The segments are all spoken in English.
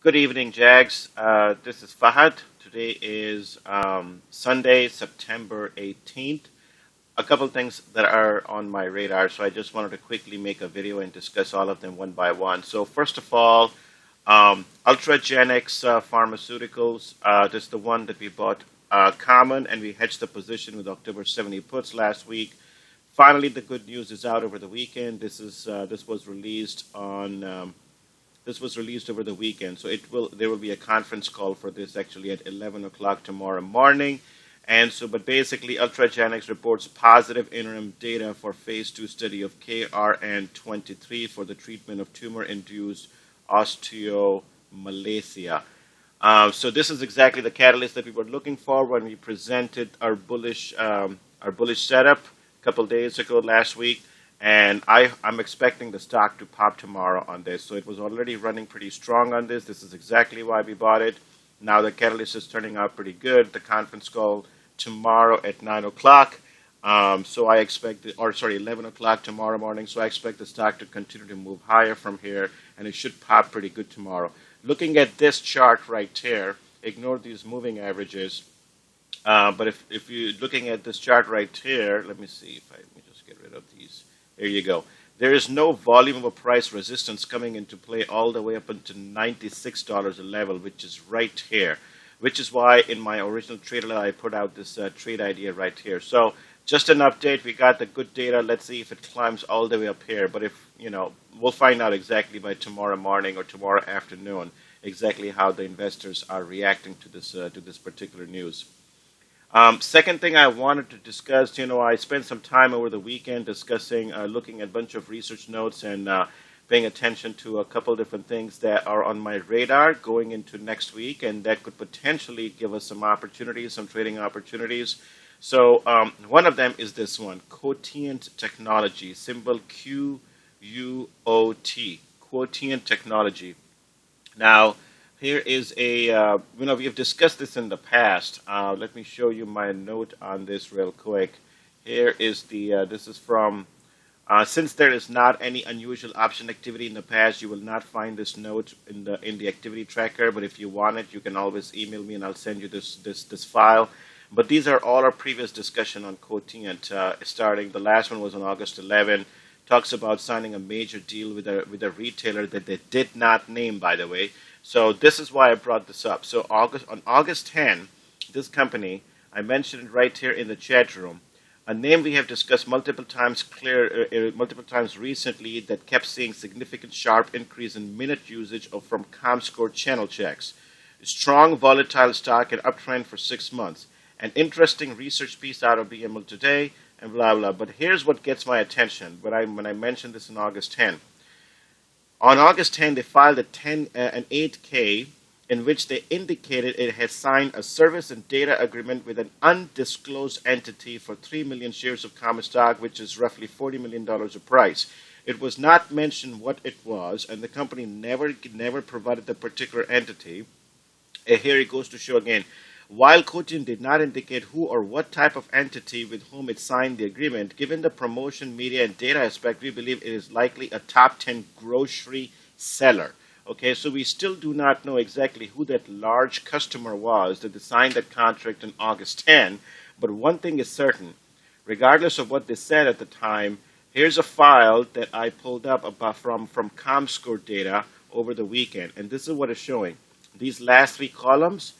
Good evening, Jags. This is Fahad. Today is Sunday, September 18th. A couple things that are on my radar, so I just wanted to quickly make a video and discuss all of them one by one. So first of all, UltraGenex Pharmaceuticals. This is the one that we bought common, and we hedged the position with October 70 puts last week. Finally, the good news is out over the weekend. This was released on. This was released over the weekend, so there will be a conference call for this actually at 11 o'clock tomorrow morning. And so, but basically, UltraGenex reports positive interim data for phase 2 study of KRN23 for the treatment of tumor-induced osteomalacia. So this is exactly the catalyst that we were looking for when we presented our bullish setup a couple days ago last week. And I'm expecting the stock to pop tomorrow on this. So it was already running pretty strong on this. This is exactly why we bought it. Now the catalyst is turning out pretty good. The conference call tomorrow at 9 o'clock. So I expect, 11 o'clock tomorrow morning. So I expect the stock to continue to move higher from here. And it should pop pretty good tomorrow. Looking at this chart right here, ignore these moving averages. But if you're looking at this chart right here, let me just get rid of these. There you go. There is no volume of a price resistance coming into play all the way up until $96 a level, which is right here, which is why in my original trade I put out this trade idea right here. So just an update. We got the good data. Let's see if it climbs all the way up here. But if, we'll find out exactly by tomorrow morning or tomorrow afternoon exactly how the investors are reacting to this particular news. Second thing I wanted to discuss, I spent some time over the weekend discussing, looking at a bunch of research notes and paying attention to a couple different things that are on my radar going into next week, and that could potentially give us some opportunities, some trading opportunities. So one of them is this one, Coty Technology, symbol QUOT, Coty Technology. Now, here is a, we have discussed this in the past. Let me show you my note on this real quick. Here is this is from, since there is not any unusual option activity in the past, you will not find this note in the activity tracker, but if you want it, you can always email me and I'll send you this file. But these are all our previous discussion on Coty, and starting, the last one was on August 11, talks about signing a major deal with a retailer that they did not name, by the way. So this is why I brought this up. So on August 10, this company, I mentioned it right here in the chat room, a name we have discussed multiple times recently that kept seeing significant sharp increase in minute usage from ComScore channel checks. Strong volatile stock and uptrend for 6 months. An interesting research piece out of BML today and blah blah. But here's what gets my attention when I mentioned this on August 10. On August 10, they filed an 8K in which they indicated it had signed a service and data agreement with an undisclosed entity for 3 million shares of common stock, which is roughly $40 million a price. It was not mentioned what it was, and the company never provided the particular entity. Here it goes to show again. While Coty did not indicate who or what type of entity with whom it signed the agreement, given the promotion, media, and data aspect, we believe it is likely a top 10 grocery seller. Okay, so we still do not know exactly who that large customer was that signed that contract on August 10, but one thing is certain. Regardless of what they said at the time, here's a file that I pulled up from ComScore data over the weekend, and this is what it's showing. These last 3 columns,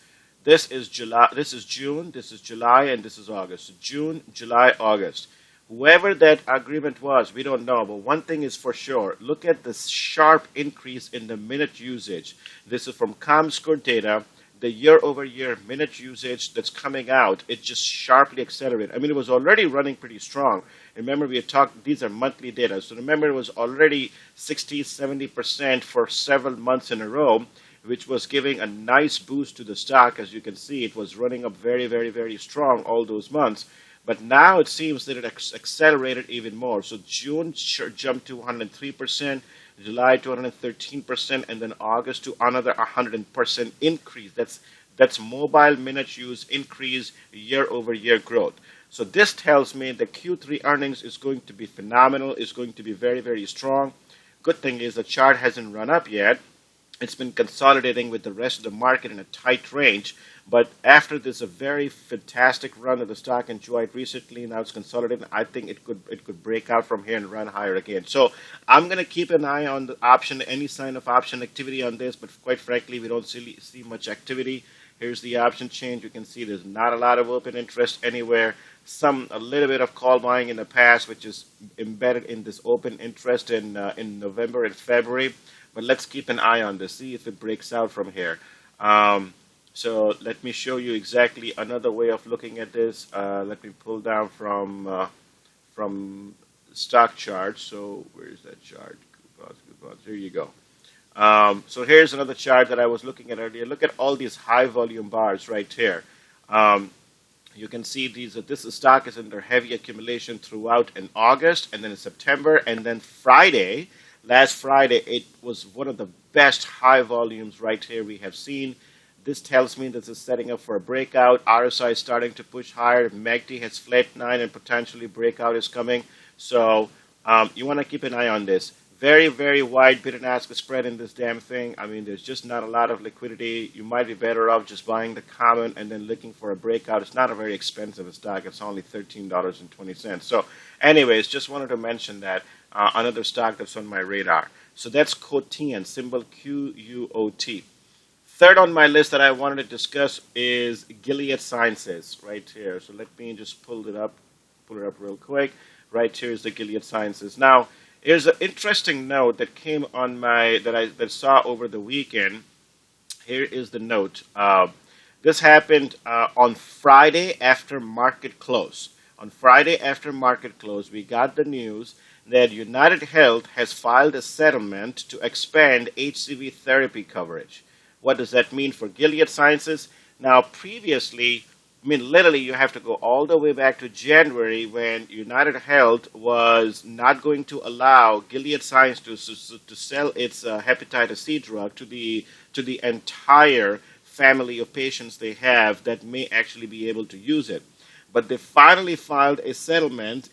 this is July, this is June, this is July, and this is August. So June, July, August. Whoever that agreement was, we don't know. But one thing is for sure. Look at this sharp increase in the minute usage. This is from ComScore data. The year-over-year minute usage that's coming out, it just sharply accelerated. I mean, it was already running pretty strong. Remember, we had talked, these are monthly data. So remember, it was already 60, 70% for several months in a row, which was giving a nice boost to the stock. As you can see, it was running up very, very, very strong all those months. But now it seems that it accelerated even more. So June jumped to 103%, July to 113%, and then August to another 100% increase. That's mobile minute use increase, year-over-year growth. So this tells me the Q3 earnings is going to be phenomenal, is going to be very, very strong. Good thing is the chart hasn't run up yet. It's been consolidating with the rest of the market in a tight range. But after this a very fantastic run of the stock enjoyed recently, now it's consolidating. I think it could break out from here and run higher again. So I'm going to keep an eye on the option, any sign of option activity on this. But quite frankly, we don't see much activity. Here's the option change. You can see there's not a lot of open interest anywhere. A little bit of call buying in the past, which is embedded in this open interest in November and February. But let's keep an eye on this, see if it breaks out from here. So let me show you exactly another way of looking at this. Let me pull down from stock chart. So where's that chart? Coupons. Here you go. So here's another chart that I was looking at earlier. Look at all these high volume bars right here. You can see this stock is under heavy accumulation throughout in August and then in September, and then last Friday, it was one of the best high volumes right here we have seen. This tells me this is setting up for a breakout. RSI is starting to push higher. MACD has flatlined and potentially breakout is coming. So you want to keep an eye on this. Very, very wide bid and ask spread in this damn thing. I mean, there's just not a lot of liquidity. You might be better off just buying the common and then looking for a breakout. It's not a very expensive stock. It's only $13.20. So anyways, just wanted to mention that. Another stock that's on my radar. So that's Coty Inc, symbol QUOT. Third on my list that I wanted to discuss is Gilead Sciences right here. So let me just pull it up real quick. Right here is the Gilead Sciences. Now, here's an interesting note that came on that I saw over the weekend. Here is the note. This happened on Friday after market close. On Friday after market close, we got the news that United Health has filed a settlement to expand HCV therapy coverage. What does that mean for Gilead Sciences? Now, previously, I mean, literally, you have to go all the way back to January when United Health was not going to allow Gilead Sciences to sell its hepatitis C drug to the entire family of patients they have that may actually be able to use it. But they finally filed a settlement.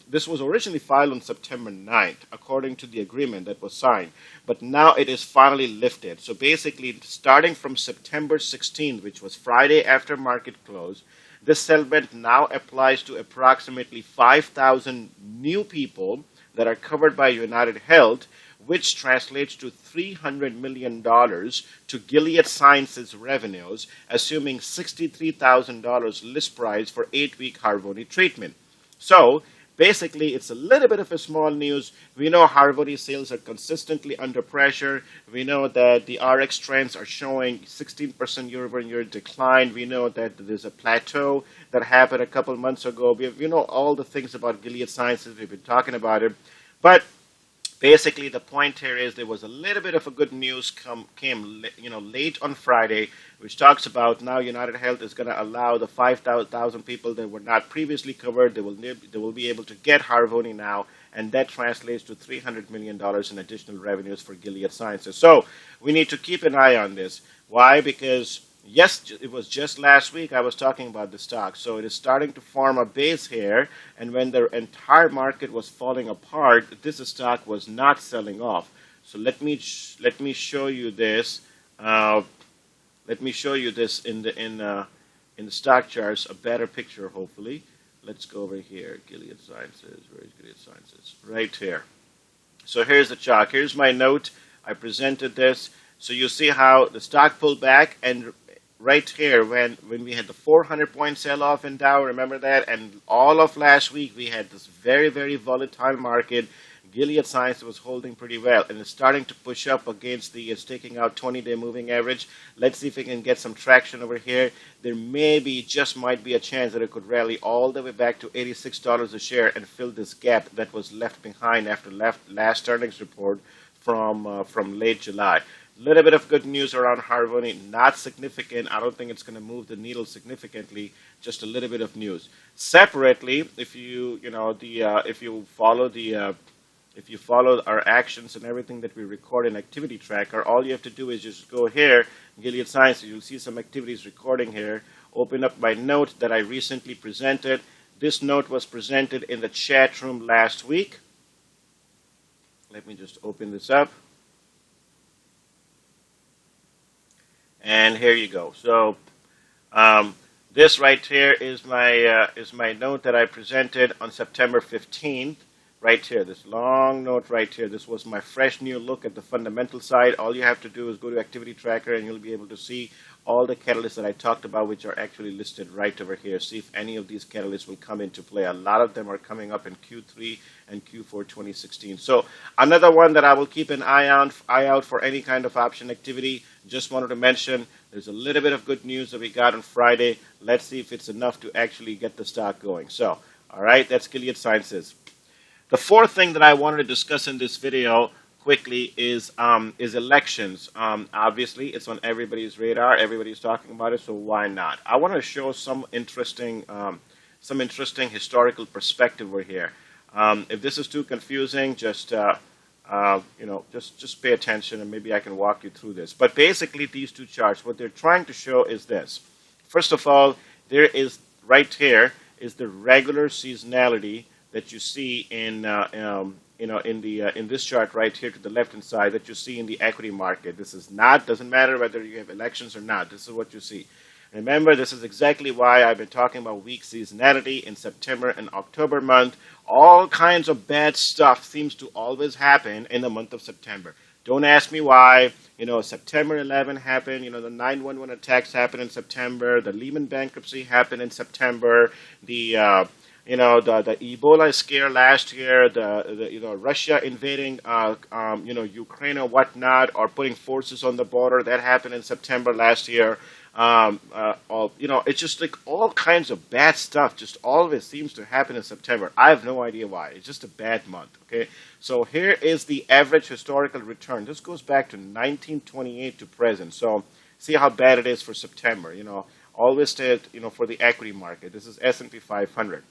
This was originally filed on September 9th, according to the agreement that was signed. But now it is finally lifted. So basically, starting from September 16th, which was Friday after market close, this settlement now applies to approximately 5,000 new people that are covered by United Health, which translates to $300 million to Gilead Sciences revenues, assuming $63,000 list price for 8-week Harvoni treatment. So basically, it's a little bit of a small news. We know Harvoni sales are consistently under pressure. We know that the RX trends are showing 16% year-over-year decline. We know that there's a plateau that happened a couple months ago. We know all the things about Gilead Sciences. We've been talking about it. But basically, the point here is there was a little bit of a good news came late on Friday, which talks about now United Health is going to allow the 5,000 people that were not previously covered. They will be able to get Harvoni now, and that translates to $300 million in additional revenues for Gilead Sciences. So we need to keep an eye on this. Why? Because yes, it was just last week I was talking about the stock. So it is starting to form a base here. And when the entire market was falling apart, this stock was not selling off. So let me show you this. Let me show you this in the stock charts, a better picture, hopefully. Let's go over here. Gilead Sciences. Where is Gilead Sciences? Right here. So here's the chart. Here's my note. I presented this. So you see how the stock pulled back, and right here when we had the 400-point sell-off in Dow, remember that? And all of last week we had this very, very volatile market. Gilead Sciences was holding pretty well, and it's starting to push up against it's taking out 20-day moving average. Let's see if we can get some traction over here. There might be a chance that it could rally all the way back to $86 a share and fill this gap that was left behind after last earnings report from late July. A little bit of good news around Harvoni, not significant. I don't think it's going to move the needle significantly. Just a little bit of news. Separately, if you follow our actions and everything that we record in Activity Tracker, all you have to do is just go here, Gilead Sciences. You'll see some activities recording here. Open up my note that I recently presented. This note was presented in the chat room last week. Let me just open this up. And here you go. So um, this right here is my note that I presented on September 15th. Right here, this long note right here. This was my fresh new look at the fundamental side. All you have to do is go to Activity Tracker and you'll be able to see all the catalysts that I talked about, which are actually listed right over here. See if any of these catalysts will come into play. A lot of them are coming up in Q3 and Q4 2016. So another one that I will keep an eye out for any kind of option activity. Just wanted to mention there's a little bit of good news that we got on Friday. Let's see if it's enough to actually get the stock going. So, all right, that's Gilead Sciences. The fourth thing that I wanted to discuss in this video quickly is elections. Obviously, it's on everybody's radar. Everybody's talking about it, so why not? I want to show some interesting historical perspective over here. If this is too confusing, just just pay attention, and maybe I can walk you through this. But basically, these two charts, what they're trying to show is this. First of all, there is right here is the regular seasonality that you see in in this chart right here to the left hand side that you see in the equity market. This is not, doesn't matter whether you have elections or not. This is what you see. Remember, this is exactly why I've been talking about weak seasonality in September and October month. All kinds of bad stuff seems to always happen in the month of September. Don't ask me why. September 11 happened. The 9/11 attacks happened in September. The Lehman bankruptcy happened in September. The Ebola scare last year, the Russia invading Ukraine or whatnot, or putting forces on the border, that happened in September last year. It's just like all kinds of bad stuff just always seems to happen in September. I have no idea why. It's just a bad month. Okay, so here is the average historical return. This goes back to 1928 to present. So see how bad it is for September. Always stay for the equity market. This is S&P 500.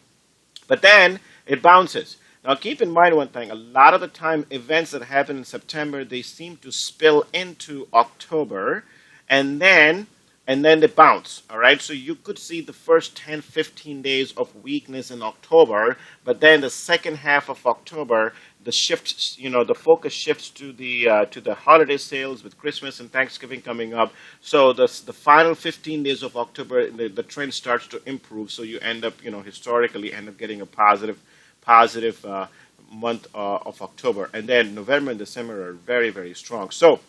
But then it bounces. Now keep in mind one thing. A lot of the time events that happen in September, they seem to spill into October and then they bounce. All right. So you could see the first 10, 15 days of weakness in October, but then the second half of October, the focus shifts to the holiday sales with Christmas and Thanksgiving coming up. So the final 15 days of October, the trend starts to improve. So you end up, historically end up getting a positive month of October, and then November and December are very, very strong. So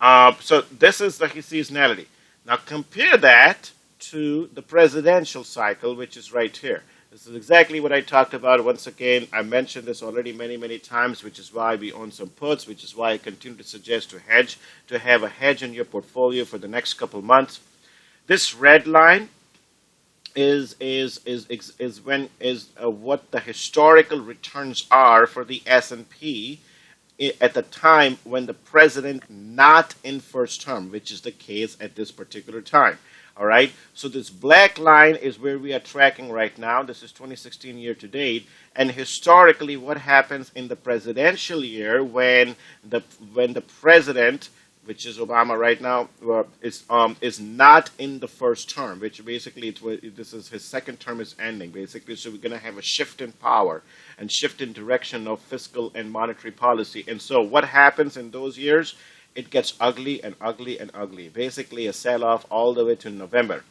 this is the seasonality. Now compare that to the presidential cycle, which is right here. This is exactly what I talked about. Once again, I mentioned this already many, many times, which is why we own some puts, which is why I continue to suggest to have a hedge in your portfolio for the next couple months. This red line is what the historical returns are for the S&P at the time when the president not in first term, which is the case at this particular time. All right. So this black line is where we are tracking right now. This is 2016 year to date. And historically, what happens in the presidential year when the president, which is Obama right now, is not in the first term, which basically this is his second term is ending, basically. So we're going to have a shift in power and shift in direction of fiscal and monetary policy. And so what happens in those years? It gets ugly and ugly and ugly. Basically a sell-off all the way to November.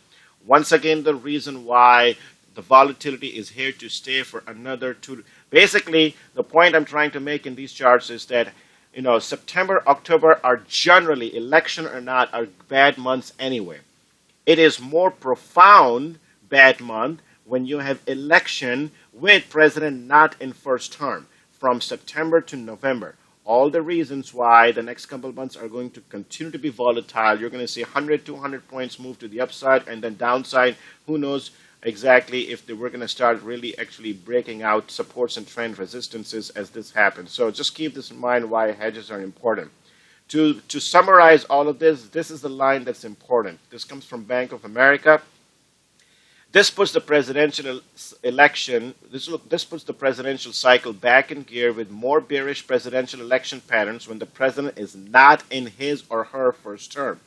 Once again, the reason why the volatility is here to stay for another 2. Basically, the point I'm trying to make in these charts is that September, October are generally, election or not, are bad months anyway. It is more profound bad month when you have election with president not in first term from September to November. All the reasons why the next couple of months are going to continue to be volatile. You're going to see 100, 200 points move to the upside and then downside. Who knows exactly if we're going to start really actually breaking out supports and trend resistances as this happens. So just keep this in mind why hedges are important. To summarize all of this, this is the line that's important. This comes from Bank of America. This puts the presidential election, this puts the presidential cycle back in gear with more bearish presidential election patterns when the president is not in his or her first term.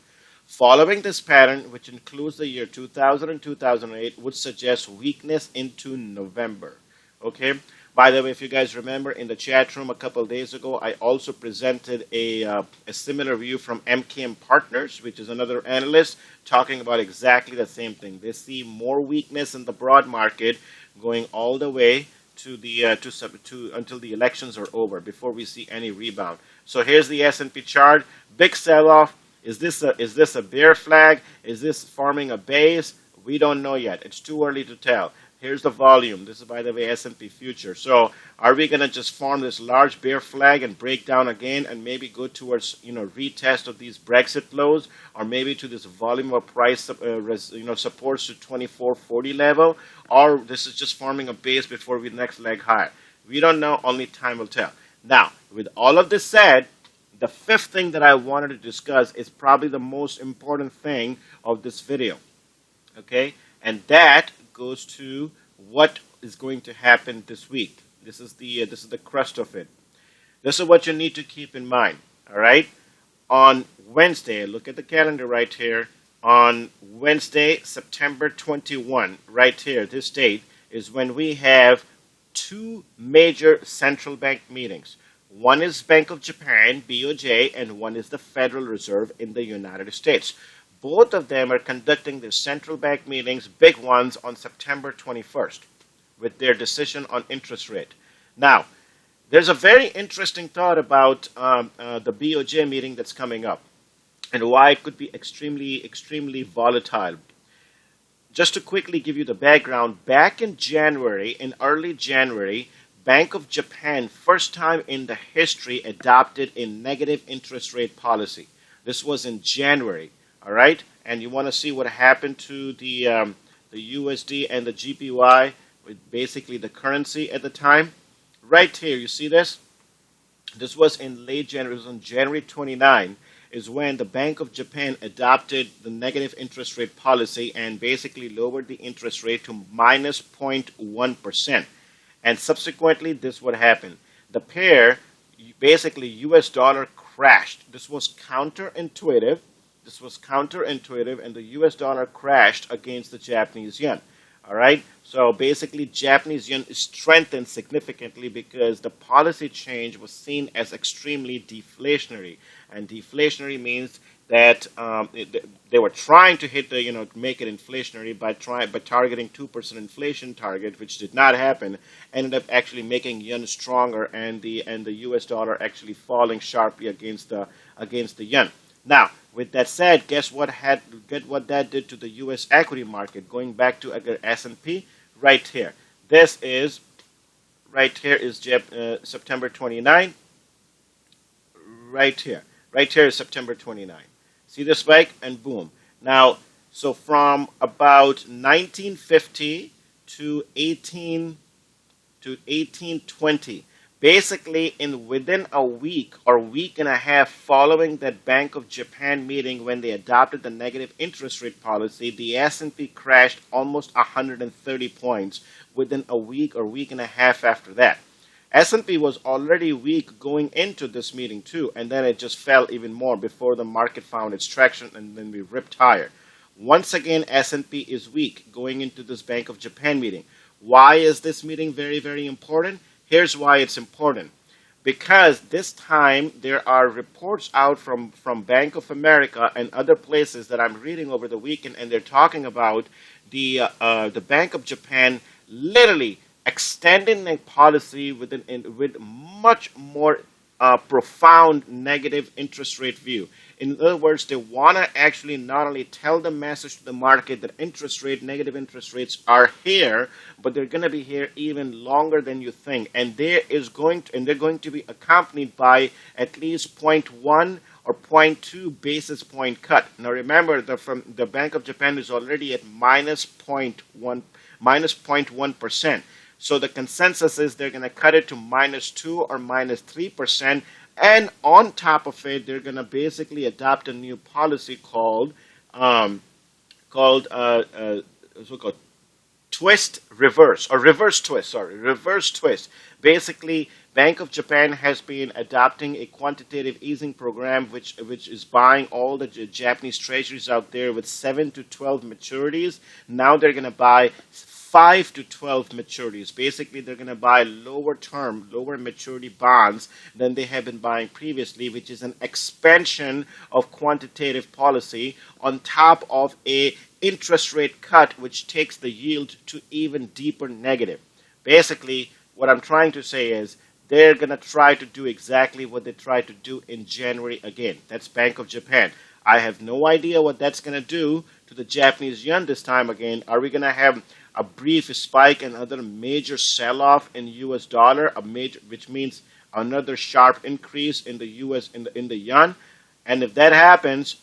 Following this pattern, which includes the year 2000 and 2008, would suggest weakness into November. Okay? By the way, if you guys remember in the chat room a couple of days ago, I also presented a similar view from MKM Partners, which is another analyst, talking about exactly the same thing. They see more weakness in the broad market going all the way to the until the elections are over before we see any rebound. So here's the S&P chart. Big sell-off. Is this a bear flag? Is this forming a base? We don't know yet. It's too early to tell. Here's the volume. This is, by the way, S&P future. So are we going to just form this large bear flag and break down again and maybe go towards, retest of these Brexit lows, or maybe to this volume of price, supports to 2440 level, or this is just forming a base before we next leg higher? We don't know. Only time will tell. Now, with all of this said, the fifth thing that I wanted to discuss is probably the most important thing of this video. Okay? And that goes to what is going to happen this week. This is the crust of it. This is what you need to keep in mind. All right. On Wednesday, look at the calendar right here. On Wednesday, September 21, right here, this date is when we have two major central bank meetings. One is Bank of Japan, BOJ, and one is the Federal Reserve in the United States. Both of them are conducting their central bank meetings, big ones, on September 21st with their decision on interest rate. Now, there's a very interesting thought about the BOJ meeting that's coming up and why it could be extremely, extremely volatile. Just to quickly give you the background, back in January, in early January, Bank of Japan, first time in the history, adopted a negative interest rate policy. This was in January. All right, and you want to see what happened to the USD and the GPY, with basically the currency at the time. Right here, you see this? This was in late January. It was on January 29, is when the Bank of Japan adopted the negative interest rate policy and basically lowered the interest rate to minus 0.1%. And subsequently, this would happen. The pair, basically US dollar crashed. This was counterintuitive. And the US dollar crashed against the Japanese yen. All right? So basically, Japanese yen strengthened significantly because the policy change was seen as extremely deflationary. And deflationary means that they were trying to hit the, make it inflationary by targeting 2% inflation target, which did not happen, ended up actually making yen stronger and the US dollar actually falling sharply against the yen. Now, with that said, guess what that did to the U.S. equity market? Going back to S&P, right here. This is September 29. Right here is September 29. See the spike and boom. Now, so from about 1950 to 1820. Basically, within a week or week and a half following that Bank of Japan meeting when they adopted the negative interest rate policy, the S&P crashed almost 130 points within a week or week and a half after that. S&P was already weak going into this meeting too, and then it just fell even more before the market found its traction, and then we ripped higher. Once again, S&P is weak going into this Bank of Japan meeting. Why is this meeting very, very important? Here's why it's important. Because this time there are reports out from Bank of America and other places that I'm reading over the weekend, and they're talking about the Bank of Japan literally extending a policy with much more profound negative interest rate view. In other words, they want to actually not only tell the message to the market that negative interest rates are here, but they're going to be here even longer than you think. And they're going to be accompanied by at least 0.1 or 0.2 basis point cut. Now remember, the Bank of Japan is already at minus 0.1%. So the consensus is they're going to cut it to minus 2 or minus 3%. And on top of it, they're going to basically adopt a new policy called twist reverse, or reverse twist, reverse twist. Basically, Bank of Japan has been adopting a quantitative easing program which is buying all the Japanese treasuries out there with 7 to 12 maturities. Now they're going to buy 5 to 12 maturities. Basically, they're going to buy lower term, lower maturity bonds than they have been buying previously, which is an expansion of quantitative policy on top of a interest rate cut, which takes the yield to even deeper negative. Basically, what I'm trying to say is they're going to try to do exactly what they tried to do in January again. That's Bank of Japan. I have no idea what that's going to do to the Japanese yen this time again. Are we going to have a brief spike and another major sell-off in U.S. dollar, which means another sharp increase in the U.S. in the yen? And if that happens,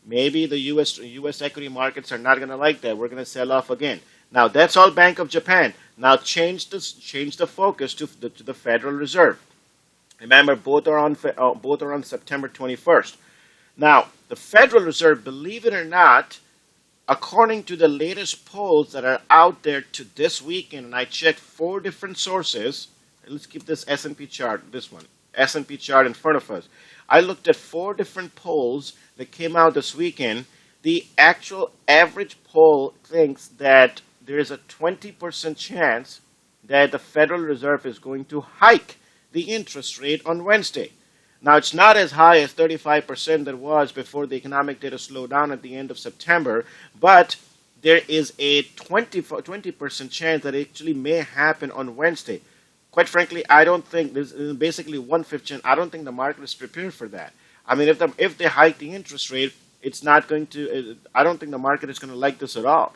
maybe the U.S. equity markets are not going to like that. We're going to sell off again. Now that's all Bank of Japan. Now change the focus to the Federal Reserve. Remember, both are on September 21st. Now the Federal Reserve, believe it or not, according to the latest polls that are out there to this weekend, and I checked 4 different sources. Let's keep this S&P chart, S&P chart in front of us. I looked at 4 different polls that came out this weekend. The actual average poll thinks that there is a 20% chance that the Federal Reserve is going to hike the interest rate on Wednesday. Now, it's not as high as 35% that was before the economic data slowed down at the end of September, but there is a 20% chance that it actually may happen on Wednesday. Quite frankly, I don't think this is basically 1/5 chance. I don't think the market is prepared for that. I mean, if they hike the interest rate, it's not going to. I don't think the market is going to like this at all.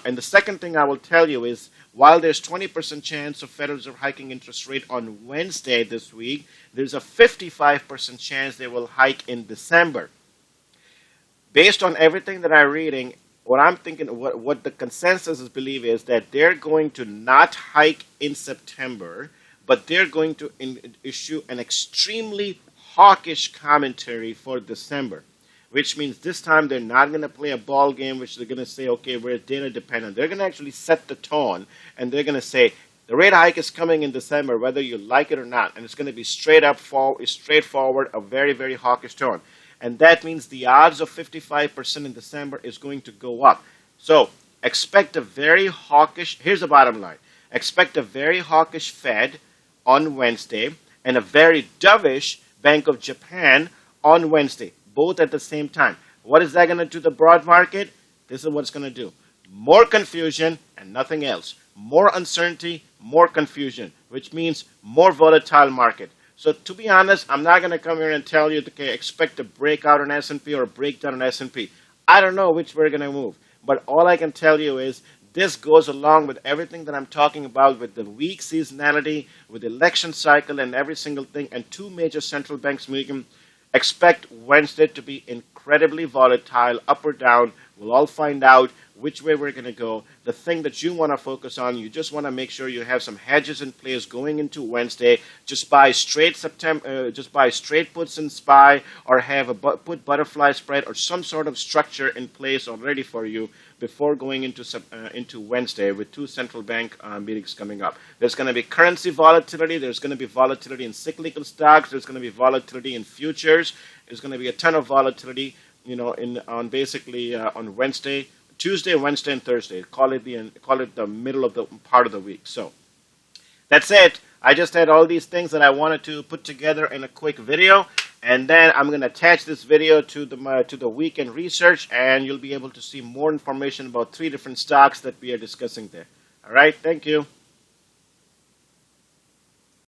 And the second thing I will tell you is, while there's 20% chance of Federal Reserve hiking interest rate on Wednesday this week, there's a 55% chance they will hike in December. Based on everything that I'm reading, what I'm thinking, what the consensus is believe is that they're going to not hike in September, but they're going to issue an extremely hawkish commentary for December, which means this time they're not going to play a ball game, which they're going to say, okay, we're data dependent. They're going to actually set the tone, and they're going to say, the rate hike is coming in December, whether you like it or not, and it's going to be straightforward, a very, very hawkish tone. And that means the odds of 55% in December is going to go up. So expect a very hawkish, here's the bottom line, expect a very hawkish Fed on Wednesday and a very dovish Bank of Japan on Wednesday, both at the same time. What is that going to do to the broad market? This is what it's going to do. More confusion and nothing else. More uncertainty, more confusion, which means more volatile market. So to be honest, I'm not going to come here and tell you, okay, expect a breakout on S&P or a breakdown on S&P. I don't know which way we're going to move. But all I can tell you is this goes along with everything that I'm talking about with the weak seasonality, with the election cycle and every single thing, and 2 major central banks meeting. Expect Wednesday to be incredibly volatile, up or down. We'll all find out which way we're going to go. The thing that you want to focus on, you just want to make sure you have some hedges in place going into Wednesday. Just buy straight puts in SPY, or have a put butterfly spread or some sort of structure in place already for you before going into Wednesday with 2 central bank meetings coming up. There's going to be currency volatility. There's going to be volatility in cyclical stocks. There's going to be volatility in futures. There's going to be a ton of volatility, on Wednesday, Tuesday, Wednesday, and Thursday. Call it the middle of the part of the week. So that's it. I just had all these things that I wanted to put together in a quick video, and then I'm going to attach this video to the weekend research, and you'll be able to see more information about 3 different stocks that we are discussing there. All right. Thank you.